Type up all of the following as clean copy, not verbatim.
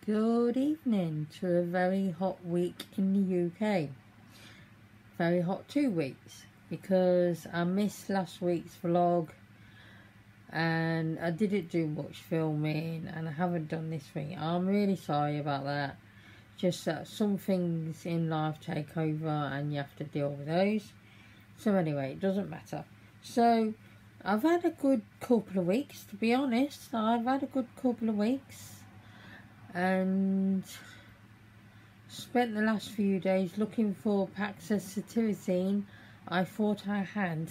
Good evening to a very hot week in the UK. Very hot 2 weeks because I missed last week's vlog and I didn't do much filming and I haven't done this week. I'm really sorry about that. Just that some things in life take over and you have to deal with those. So anyway, it doesn't matter. So I've had a good couple of weeks, to be honest. I've had a good couple of weeks. And spent the last few days looking for Paroxetine. I thought I had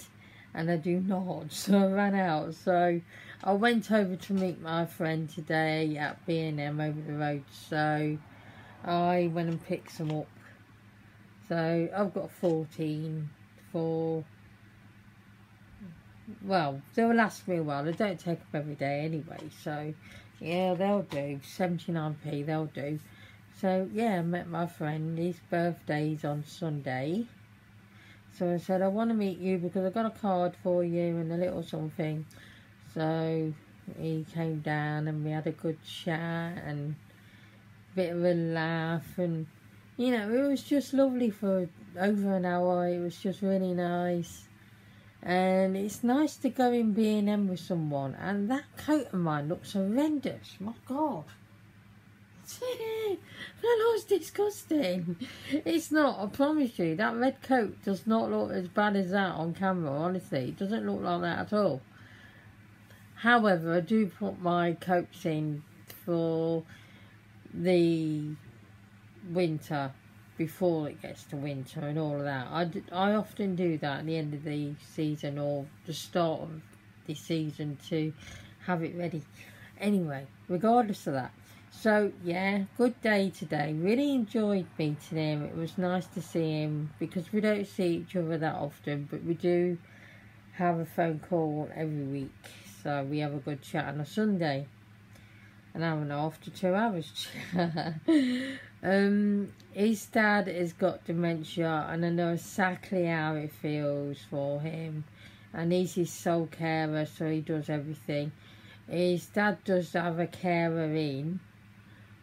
and I do not, so I ran out. So I went over to meet my friend today at B&M over the road, so I went and picked some up. So I've got 14 for, well, they'll last me a while. I don't take them every day anyway, so yeah, they'll do. 79p, they'll do. So yeah, I met my friend. His birthday's on Sunday. So I said, I want to meet you because I've got a card for you and a little something. So he came down and we had a good chat and a bit of a laugh. And, you know, it was just lovely for over an hour. It was just really nice. And it's nice to go in B&M with someone. And that coat of mine looks horrendous. My God. That looks disgusting. It's not, I promise you. That red coat does not look as bad as that on camera, honestly. It doesn't look like that at all. However, I do put my coats in for the winter, before it gets to winter and all of that. I often do that at the end of the season or the start of the season to have it ready. Anyway, regardless of that. So, yeah, good day today. Really enjoyed meeting him. It was nice to see him because we don't see each other that often, but we do have a phone call every week. So we have a good chat on a Sunday. An hour and a half to 2 hours chat. His dad has got dementia and I know exactly how it feels for him. And he's his sole carer, so he does everything. His dad does have a carer in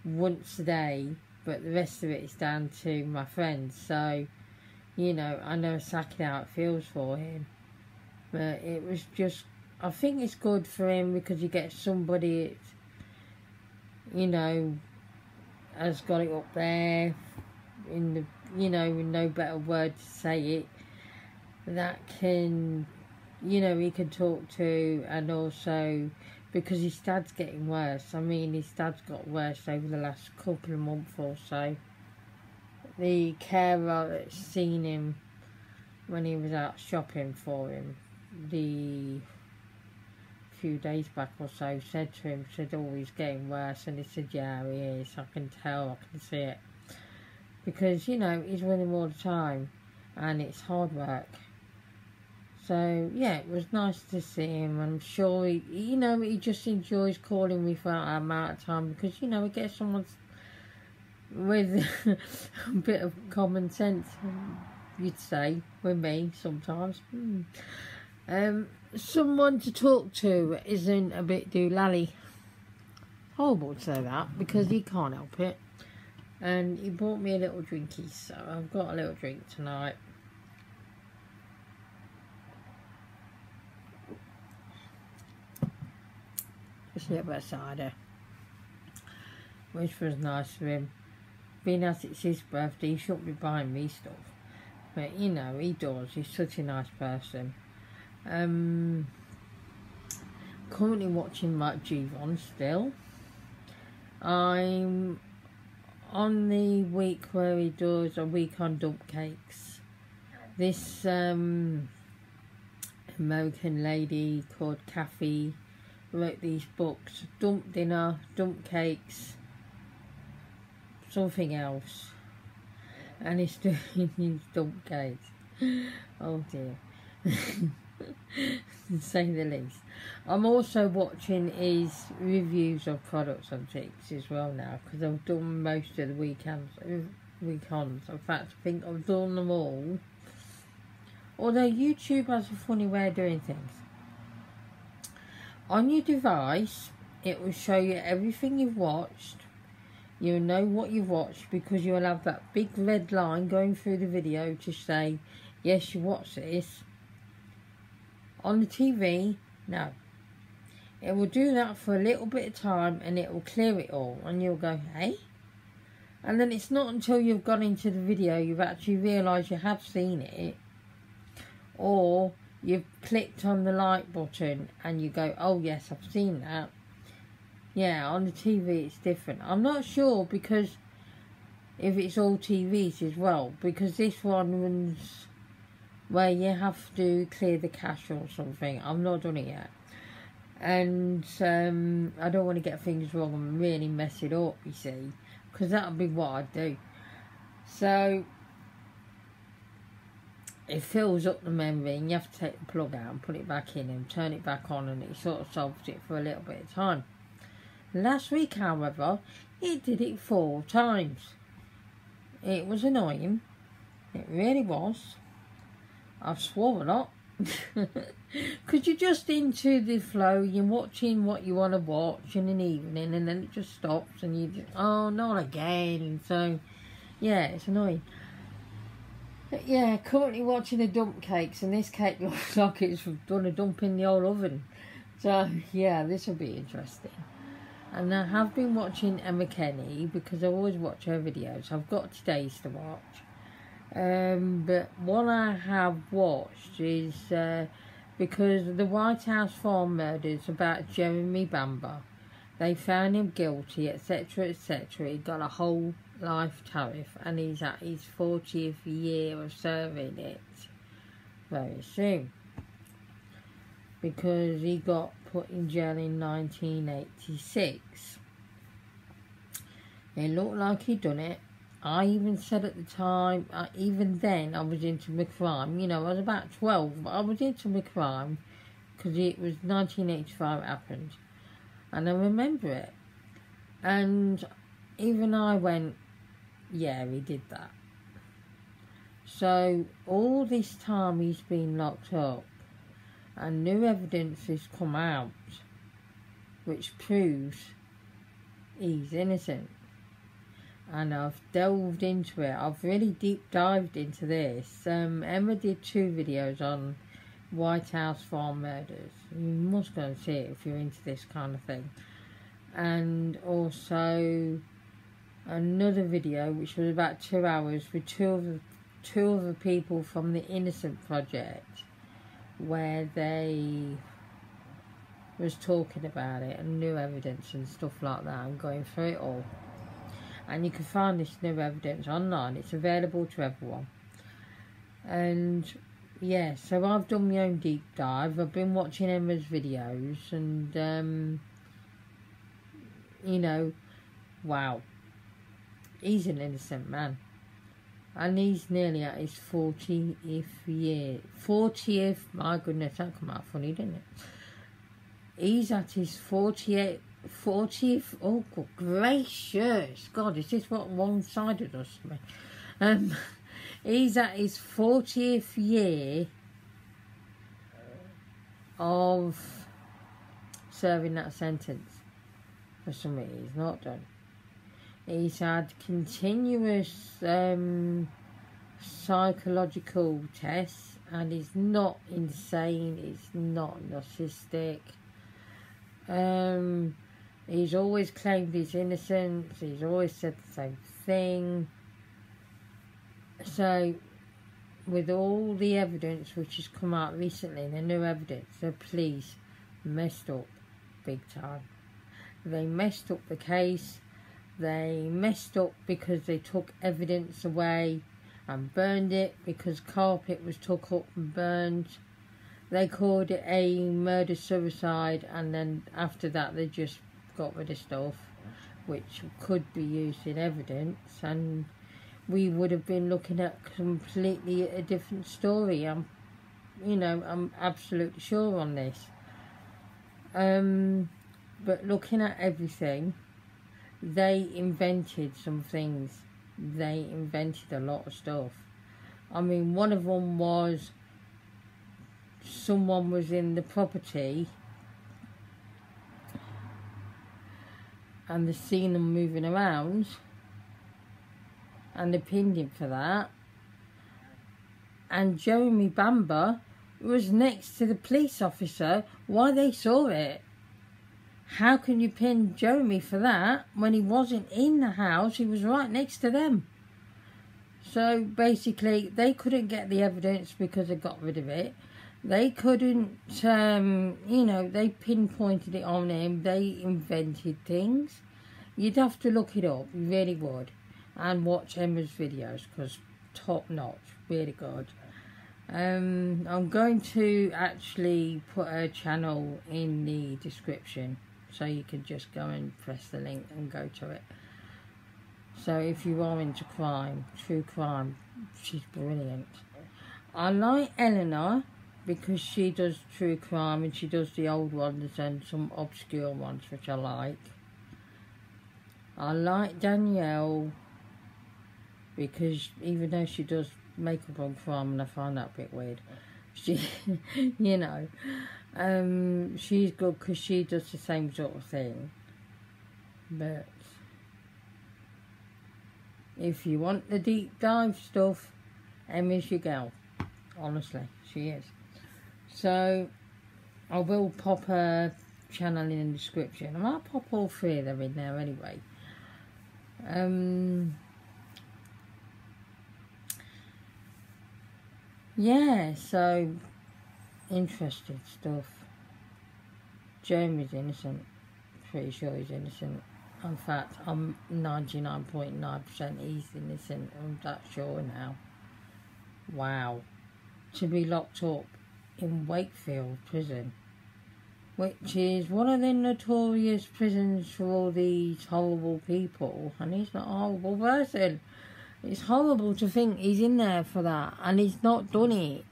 once a day, but the rest of it is down to my friends. So, you know, I know exactly how it feels for him. But it was just, I think it's good for him because you get somebody, you know, has got it up there in the, you know, with no better word to say it, that can, you know, he can talk to. And also because his dad's getting worse. I mean, his dad's got worse over the last couple of months or so. The carer that's seen him when he was out shopping for him the few days back or so said to him, said, oh, he's getting worse. And he said, yeah, he is. I can tell, I can see it. Because, you know, he's with him all the time and it's hard work. So, yeah, it was nice to see him. I'm sure, he, you know, he just enjoys calling me for that amount of time because, you know, he gets someone with a bit of common sense, you'd say, with me sometimes. Someone to talk to isn't a bit doolally. Horrible to say that because he can't help it. And he bought me a little drinky, so I've got a little drink tonight. Just a little bit of cider, which was nice of him. Being as it's his birthday, he shouldn't be buying me stuff. But, you know, he does. He's such a nice person. Currently watching Mike Givon still. I'm on the week where he does a week on dump cakes. This American lady called Kathy wrote these books: Dump Dinner, Dump Cakes, something else, and he's doing these dump cakes. Oh dear. To say the least. I'm also watching his reviews of products on Tix as well now because I've done most of the weekends. In fact, I think I've done them all. Although YouTube has a funny way of doing things. On your device, it will show you everything you've watched. You'll know what you've watched because you'll have that big red line going through the video to say, yes, you watched this. On the TV, no. It will do that for a little bit of time and it will clear it all. And you'll go, hey? And then it's not until you've gone into the video you've actually realised you have seen it. Or you've clicked on the like button and you go, oh yes, I've seen that. Yeah, on the TV it's different. I'm not sure because if it's all TVs as well, because this one runs where you have to clear the cache or something. I've not done it yet. And I don't want to get things wrong and really mess it up, you see, because that would be what I'd do. So it fills up the memory and you have to take the plug out and put it back in and turn it back on, and it sort of solves it for a little bit of time. Last week, however, it did it 4 times. It was annoying. It really was. I swore a lot. Because you're just into the flow, you're watching what you want to watch in an evening, and then it just stops and you just, oh, not again. So, yeah, it's annoying. But yeah, currently watching the dump cakes, and this cake looks like it's done a dump in the old oven. So, yeah, this will be interesting. And I have been watching Emma Kenny because I always watch her videos. I've got today's to watch. But what I have watched is because the White House farm murders about Jeremy Bamber. They found him guilty, etc., etc. He got a whole life tariff and he's at his 40th year of serving it very soon. Because he got put in jail in 1986. It looked like he'd done it. I even said at the time, even then I was into my crime. You know, I was about 12, but I was into my crime because it was 1985 it happened. And I remember it. And even I went, yeah, he did that. So all this time he's been locked up and new evidence has come out which proves he's innocent. And I've delved into it. I've really deep dived into this. Emma did 2 videos on White House farm murders. You must go and see it if you're into this kind of thing. And also another video which was about 2 hours with two of the people from the Innocent Project, where they was talking about it and new evidence and stuff like that. I'm going through it all. And you can find this new evidence online. It's available to everyone. And yeah, so I've done my own deep dive. I've been watching Emma's videos and you know, wow. He's an innocent man. And he's nearly at his 40th year. 40th, my goodness, that come out funny, didn't it? He's at his 40th, oh good gracious, God, is this what one-sided does to me? He's at his 40th year of serving that sentence for something he's not done. He's had continuous psychological tests and he's not insane, he's not narcissistic. He's always claimed his innocence, he's always said the same thing. So, with all the evidence which has come out recently, the new evidence, the police messed up big time. They messed up the case, they messed up because they took evidence away and burned it because carpet was took up and burned. They called it a murder-suicide, and then after that they just got rid of stuff which could be used in evidence, and we would have been looking at completely a different story. I'm absolutely sure on this. But looking at everything, they invented some things. They invented a lot of stuff. I mean, one of them was someone was in the property and they've seen them moving around, and they pinned him for that. And Jeremy Bamber was next to the police officer while they saw it. How can you pin Jeremy for that when he wasn't in the house? He was right next to them. So basically, they couldn't get the evidence because they got rid of it. They couldn't, you know, they pinpointed it on him. They invented things. You'd have to look it up, you really would. And watch Emma's videos, because top notch, really good. I'm going to actually put her channel in the description, so you can just go and press the link and go to it. So if you are into crime, true crime, she's brilliant. I like Eleanor because she does true crime and she does the old ones and some obscure ones, which I like. I like Danielle because even though she does makeup on crime, and I find that a bit weird, she, you know, she's good because she does the same sort of thing. But if you want the deep dive stuff, Emma's your girl. Honestly, she is. So I will pop her channel in the description. I might pop all three of them in there anyway. Yeah, so interesting stuff. Jeremy's innocent. Pretty sure he's innocent. In fact, I'm 99.9% he's innocent. I'm that sure now. Wow. To be locked up in Wakefield prison, which is one of the notorious prisons for all these horrible people, and he's not a horrible person. It's horrible to think he's in there for that, and he's not done it.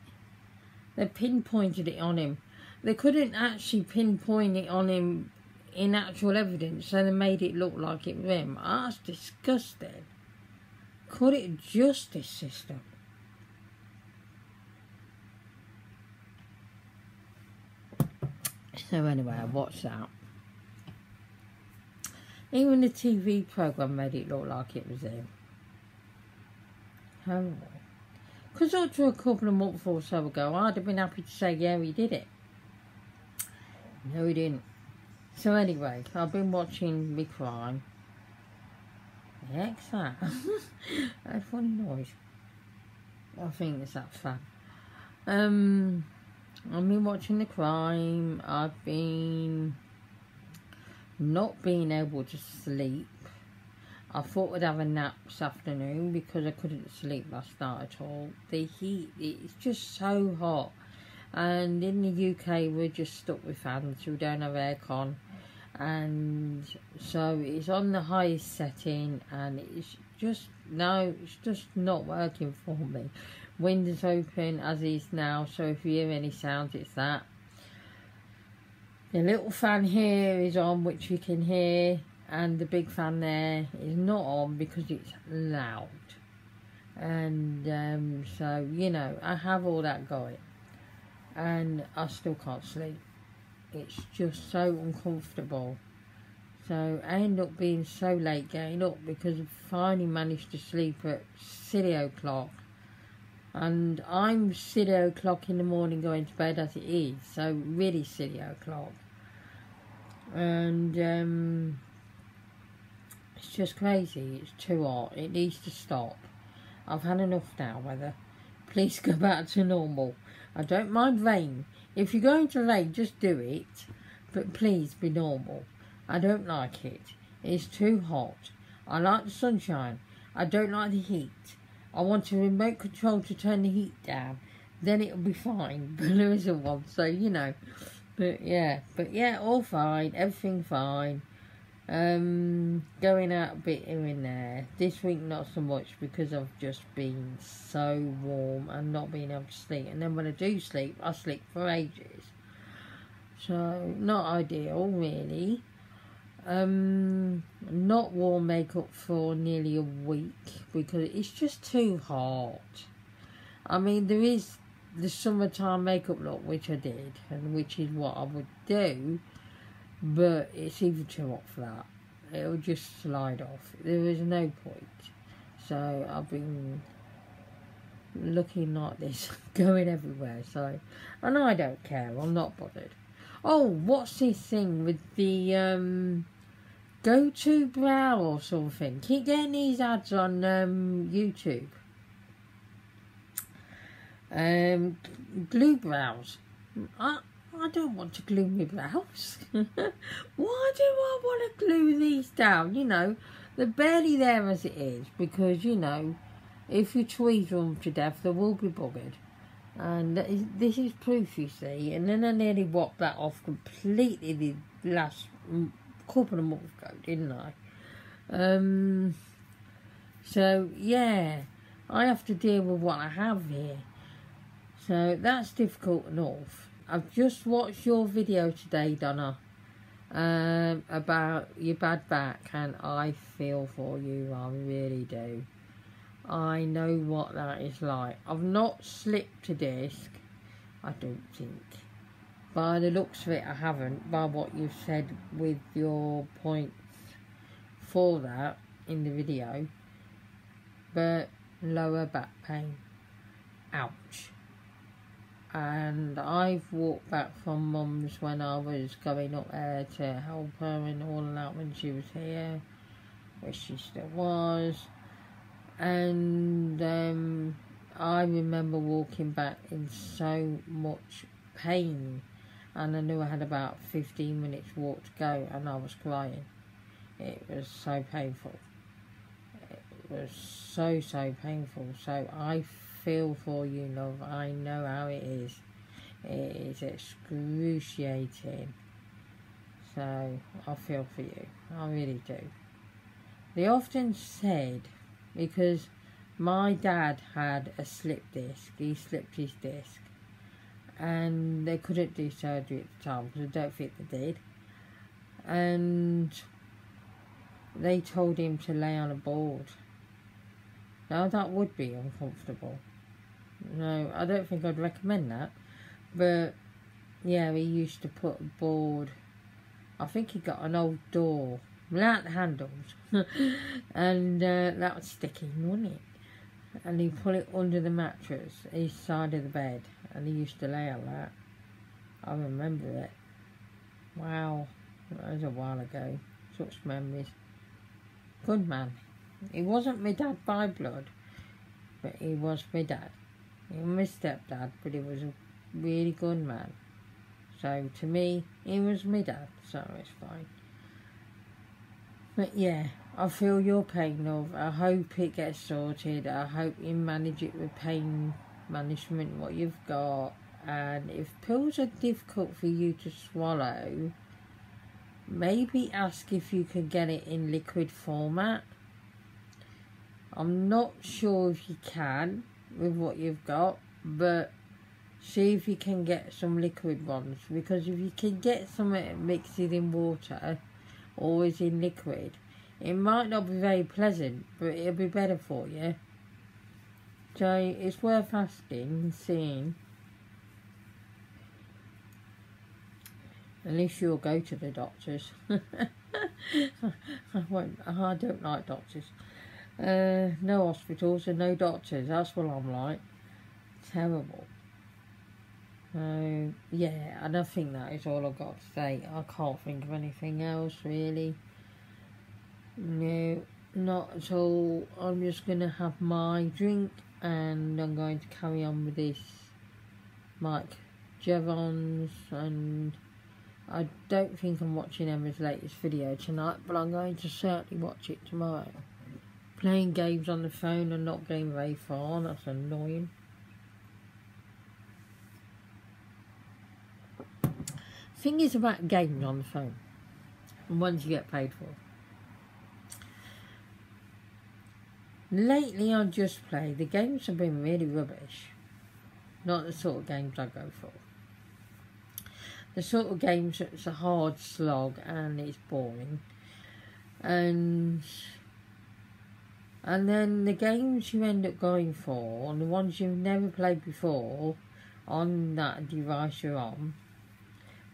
They pinpointed it on him. They couldn't actually pinpoint it on him in actual evidence, so they made it look like it was him. That's disgusting. Call it a justice system. So anyway, I watched that. Even the TV programme made it look like it was him. Horrible. Because up to a couple of months or so ago, I'd have been happy to say, yeah, he did it. No, he didn't. So anyway, I've been watching Me Crime. The heck's that? That funny noise. I think it's that fan. I've been watching The Crime. I've been not being able to sleep. I thought I'd have a nap this afternoon because I couldn't sleep last night at all. The heat, it's just so hot. And in the UK, we're just stuck with fans. We don't have aircon. And so it's on the highest setting, and it's just not working for me. Windows open as is now, so if you hear any sounds, it's that. The little fan here is on, which you can hear, and the big fan there is not on because it's loud. And so, you know, I have all that going, and I still can't sleep. It's just so uncomfortable. So I end up being so late getting up because I finally managed to sleep at silly o'clock. And I'm silly o'clock in the morning going to bed as it is. So really silly o'clock. And it's just crazy. It's too hot. It needs to stop. I've had enough now, weather. Please go back to normal. I don't mind rain. If you're going to rain, just do it. But please be normal. I don't like it. It's too hot. I like the sunshine. I don't like the heat. I want a remote control to turn the heat down. Then it'll be fine. But there isn't one, so you know. But yeah, all fine. Everything fine. Going out a bit here and there. This week not so much because I've just been so warm and not being able to sleep. And then when I do sleep, I sleep for ages. So not ideal really. Not worn makeup for nearly a week because it's just too hot. I mean, there is the summertime makeup look, which I did, and which is what I would do, but it's even too hot for that. it'll just slide off. There is no point. So I've been looking like this, going everywhere. So, and I don't care. I'm not bothered. Oh, what's this thing with the Go To Brow or something? Keep getting these ads on YouTube. Glue brows. I don't want to glue my brows. Why do I want to glue these down? You know, they're barely there as it is, because, you know, if you tweeze them to death, they will be buggered. And this is proof, you see. And then I nearly whopped that off completely the last couple of months ago, didn't I? So, yeah, I have to deal with what I have here. So that's difficult enough. I've just watched your video today, Donna, about your bad back, and I feel for you, I really do. I know what that is like. I've not slipped a disc, I don't think. By the looks of it, I haven't, by what you've said with your points for that in the video. But lower back pain. Ouch. And I've walked back from Mum's when I was going up there to help her and all that when she was here, which she still was. And I remember walking back in so much pain, and I knew I had about 15 minutes walk to go, and I was crying. It was so painful. It was so painful. So I feel for you, love. I know how it is. It is excruciating. So I feel for you. I really do. They often said, because my dad had a slip disc. He slipped his disc, and they couldn't do surgery at the time because I don't think they did. And they told him to lay on a board. Now that would be uncomfortable. No, I don't think I'd recommend that. But yeah, he used to put a board. I think he got an old door without the handles, and that was sticky, wasn't it? And he put it under the mattress, each side of the bed, and he used to lay on that. I remember it. Wow, that was a while ago. Such memories. Good man. He wasn't my dad by blood, but he was my dad. He was my stepdad, but he was a really good man. So to me, he was my dad, so it's fine. But yeah, I feel your pain, love. I hope it gets sorted. I hope you manage it with pain management, what you've got. And if pills are difficult for you to swallow, maybe ask if you can get it in liquid format. I'm not sure if you can with what you've got, but see if you can get some liquid ones, because if you can get something mixed in water, always in liquid, it might not be very pleasant, but it'll be better for you. So it's worth asking and seeing. At least you'll go to the doctors. I don't like doctors. No hospitals and no doctors. That's what I'm like. Terrible. Yeah, and I think that is all I've got to say. I can't think of anything else really. No, not at all. I'm just going to have my drink, and I'm going to carry on with this Mike Jevons, and I don't think I'm watching Emma's latest video tonight, but I'm going to certainly watch it tomorrow. Playing games on the phone and not getting very far, that's annoying. Thing is about games on the phone, and ones you get paid for. Lately I just play, the games have been really rubbish. Not the sort of games I go for. The sort of games that's a hard slog and it's boring. And then the games you end up going for, and the ones you've never played before on that device you're on,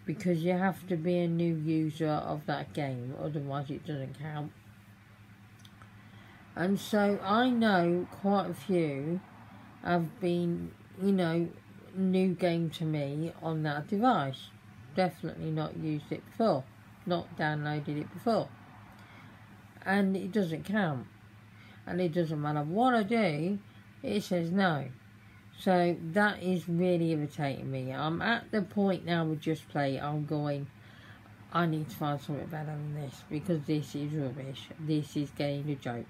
because you have to be a new user of that game, otherwise it doesn't count. And so I know quite a few have been, new game to me on that device. Definitely not used it before, not downloaded it before. And it doesn't count. And it doesn't matter what I do, it says no. So that is really irritating me. I'm at the point now with Just Play, I'm going, I need to find something better than this, because this is rubbish. This is getting a joke.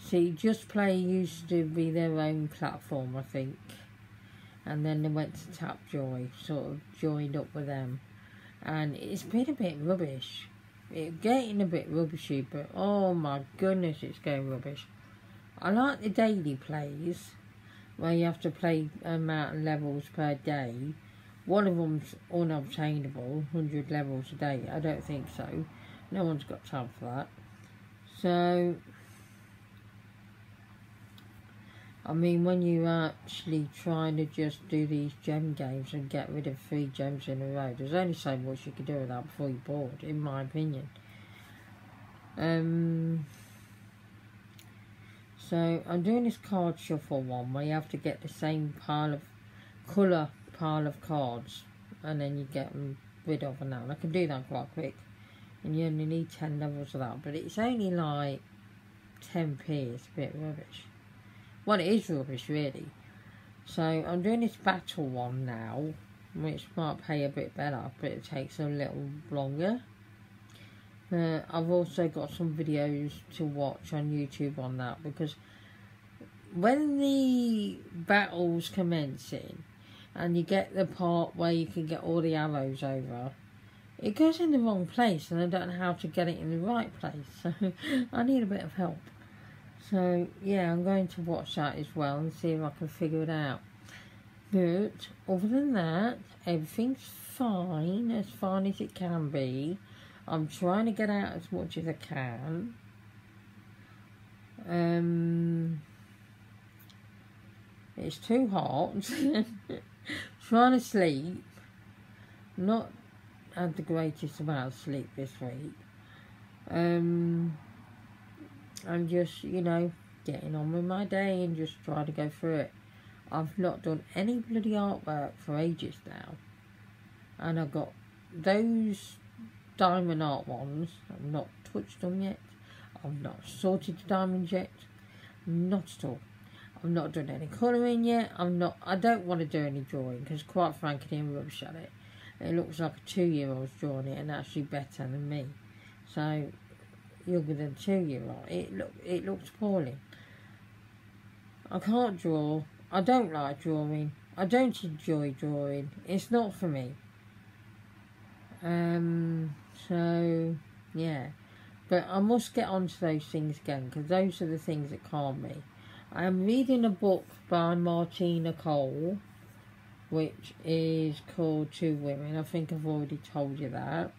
See, Just Play used to be their own platform, I think. And then they went to Tapjoy, sort of joined up with them. And it's been a bit rubbish. It's getting a bit rubbishy, but oh my goodness, it's getting rubbish. I like the daily plays, where you have to play amount of levels per day. One of them's unobtainable, 100 levels a day. I don't think so. No one's got time for that. So, I mean, when you're actually trying to just do these gem games and get rid of 3 gems in a row, there's only so much you can do with that before you're bored, in my opinion. So I'm doing this card shuffle one where you have to get the same colour pile of cards, and then you get them rid of and that. And I can do that quite quick, and you only need 10 levels of that, but it's only like 10p. It's a bit rubbish. Well, it is rubbish really. So I'm doing this battle one now, which might pay a bit better, but it takes a little longer. I've also got some videos to watch on YouTube on that, because when the battle's commencing and you get the part where you can get all the arrows over, it goes in the wrong place and I don't know how to get it in the right place, so I need a bit of help. So yeah, I'm going to watch that as well and see if I can figure it out. But other than that, everything's fine as it can be. I'm trying to get out as much as I can. It's too hot. Trying to sleep. Not had the greatest amount of sleep this week. I'm just, getting on with my day and just trying to go through it. I've not done any bloody artwork for ages now. And I've got those diamond art ones. I've not touched them yet. I've not sorted the diamonds yet. Not at all. I've not done any colouring yet. I don't want to do any drawing, because quite frankly I'm rubbish at it. It looks like a 2-year-old's drawing it, and actually better than me. So younger than 2-year-old. It looks poorly. I can't draw. I don't like drawing. I don't enjoy drawing. It's not for me. So, yeah. But I must get onto those things again, because those are the things that calm me. I am reading a book by Martina Cole, which is called Two Women. I think I've already told you that.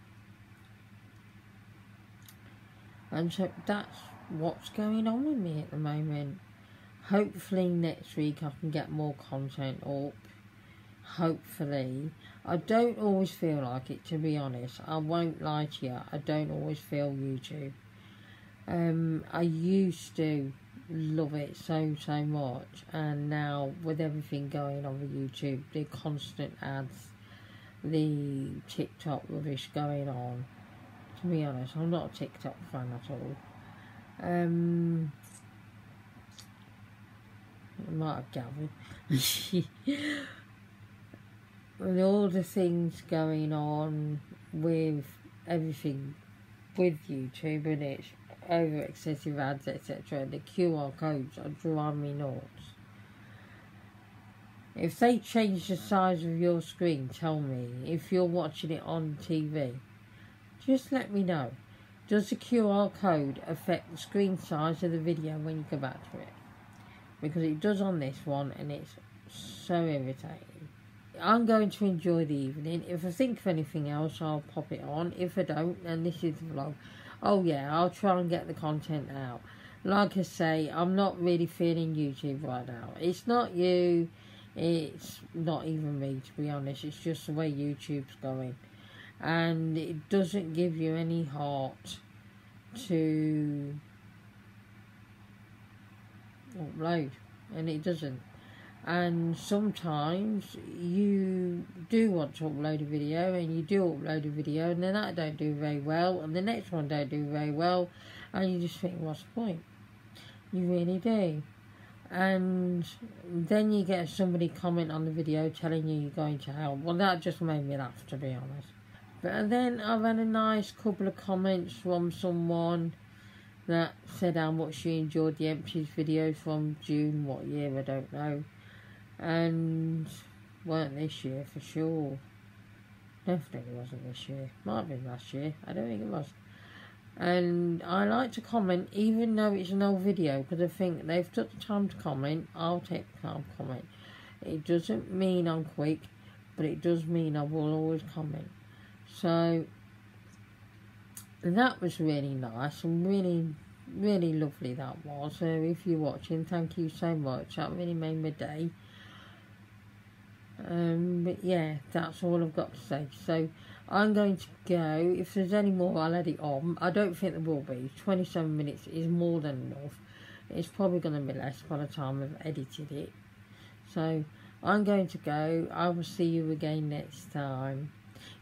And so that's what's going on with me at the moment. Hopefully next week I can get more content up. Hopefully. I don't always feel like it, to be honest. I won't lie to you. I don't always feel YouTube. I used to love it so much, and now with everything going on with YouTube, the constant ads, the TikTok rubbish going on, to be honest, I'm not a TikTok fan at all. I might have gathered. With all the things going on with everything with YouTube, and it's over excessive ads, etc., the QR codes are driving me nuts. If they change the size of your screen, tell me. If you're watching it on TV, just let me know. Does the QR code affect the screen size of the video when you go back to it? Because it does on this one, and it's so irritating. I'm going to enjoy the evening. If I think of anything else, I'll pop it on. If I don't, then this is the vlog. Oh yeah, I'll try and get the content out. Like I say, I'm not really feeling YouTube right now. It's not you, It's not even me, to be honest. It's just the way YouTube's going. And it doesn't give you any heart to upload. And it doesn't. And sometimes you do want to upload a video, and you do upload a video, and then that don't do very well, and the next one don't do very well, and you just think, what's the point? You really do. And then you get somebody comment on the video telling you you're going to hell. Well, that just made me laugh, to be honest. But then I've had a nice couple of comments from someone that said how much she enjoyed the Empties video from June, what year, I don't know. And weren't this year for sure. Definitely wasn't this year. Might have been last year. I don't think it was. And I like to comment even though it's an old video, because I think they've took the time to comment. I'll take the time to comment. It doesn't mean I'm quick, but it does mean I will always comment. So that was really nice and really, really lovely, that was. So if you're watching, thank you so much. That really made my day. But yeah, that's all I've got to say. So I'm going to go. If there's any more, I'll add it on. I don't think there will be. 27 minutes is more than enough. It's probably going to be less by the time I've edited it. So I'm going to go. I will see you again next time.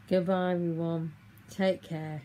Goodbye, everyone. Take care.